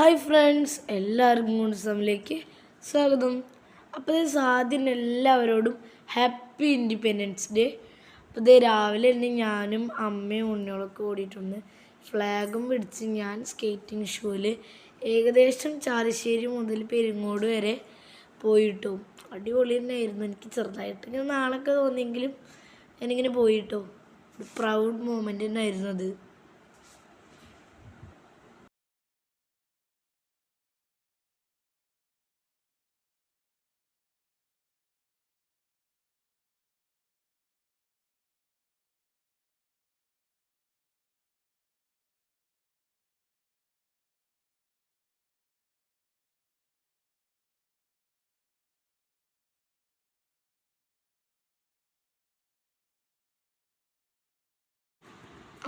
Hi friends, എല്ലാവർക്കും ഗുണസമിലേക്ക് സ്വാഗതം. അപ്പോൾ ആദ്യം എല്ലാവരോടും ഹാപ്പി ഇൻഡിപെൻഡൻസ് ഡേ. അപ്പോൾ രാവിലെ തന്നെ ഞാനും അമ്മയും ഉണ്ണികളൊക്കെ ഓടിയിട്ടുണ്ട്. ഫ്ലാഗും പിടിച്ച് ഞാൻ സ്കേറ്റിംഗ് ഷൂവിൽ ഏകദേശം ചാലിശ്ശേരി മുതൽ പെരിങ്ങോട് വരെ പോയിട്ടു. അടിപൊളി തന്നെയായിരുന്നു. എനിക്ക് ചെറുതായിട്ട് ഇങ്ങനെ നാളൊക്കെ തോന്നിയെങ്കിലും ഞാനിങ്ങനെ പോയിട്ടോ. ഒരു പ്രൗഡ് മൂമെൻ്റ് തന്നെയായിരുന്നു അത്.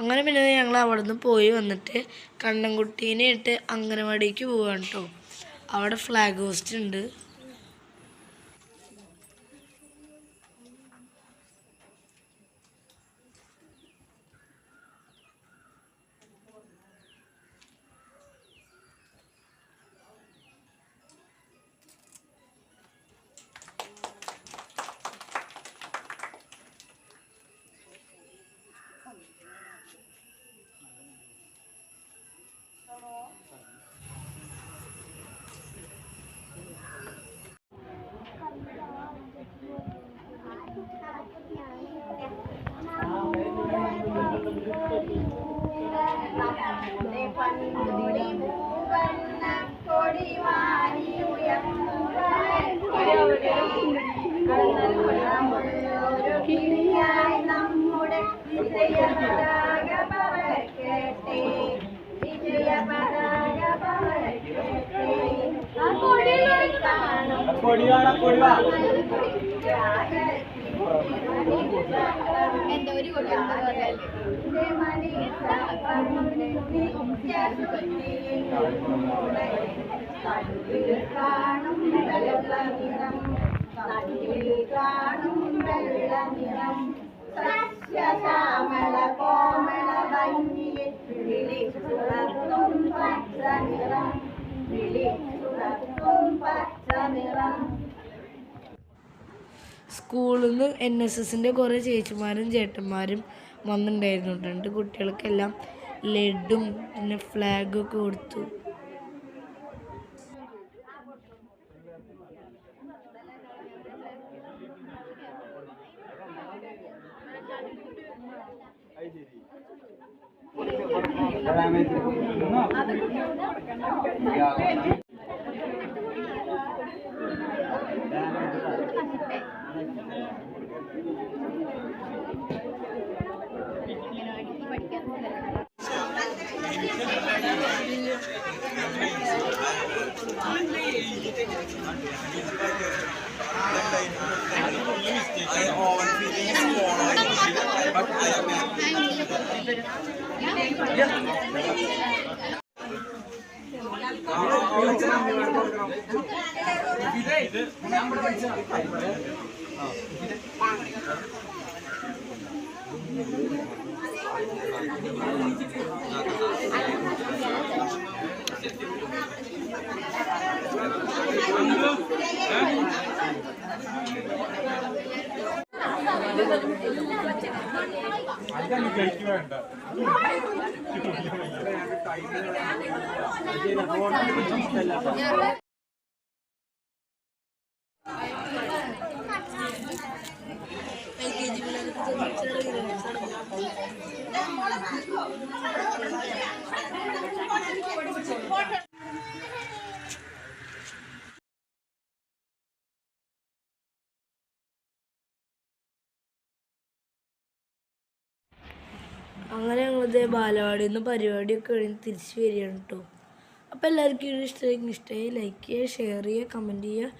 അങ്ങനെ പിന്നെ ഞങ്ങൾ അവിടെ നിന്ന് പോയി വന്നിട്ട് കണ്ണൻകുട്ടീനെ ഇട്ട് അംഗനവാടിക്ക് പോവാണ് കേട്ടോ. അവിടെ ഫ്ലാഗ് ഹോസ്റ്റ് ഉണ്ട്. സസ്യശ്യാമള കോമള ഭംഗിയെ വിളിച്ചുണർത്തും പച്ച നിറം, വിളിച്ചുണർത്തും പച്ച നിറം. സ്കൂളിൽ നിന്ന് NSSൻ്റെ കുറേ ചേച്ചിമാരും ചേട്ടന്മാരും വന്നിട്ടുണ്ടായിരുന്നു. 2 കുട്ടികൾക്കെല്ലാം ലഡും പിന്നെ ഫ്ലാഗൊക്കെ കൊടുത്തു. അങ്ങനെ ഞങ്ങളിത് ബാലവാടിയിൽ നിന്ന് പരിപാടിയൊക്കെ കഴിഞ്ഞ് തിരിച്ച് വരികയാണ് കേട്ടോ. അപ്പോൾ എല്ലാവർക്കും ഇഷ്ടമായി ലൈക്ക് ചെയ്യുക, ഷെയർ ചെയ്യുക, കമൻറ്റ് ചെയ്യുക,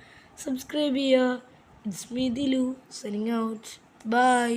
സബ്സ്ക്രൈബ് ചെയ്യുക. It's me Dilu signing out. By.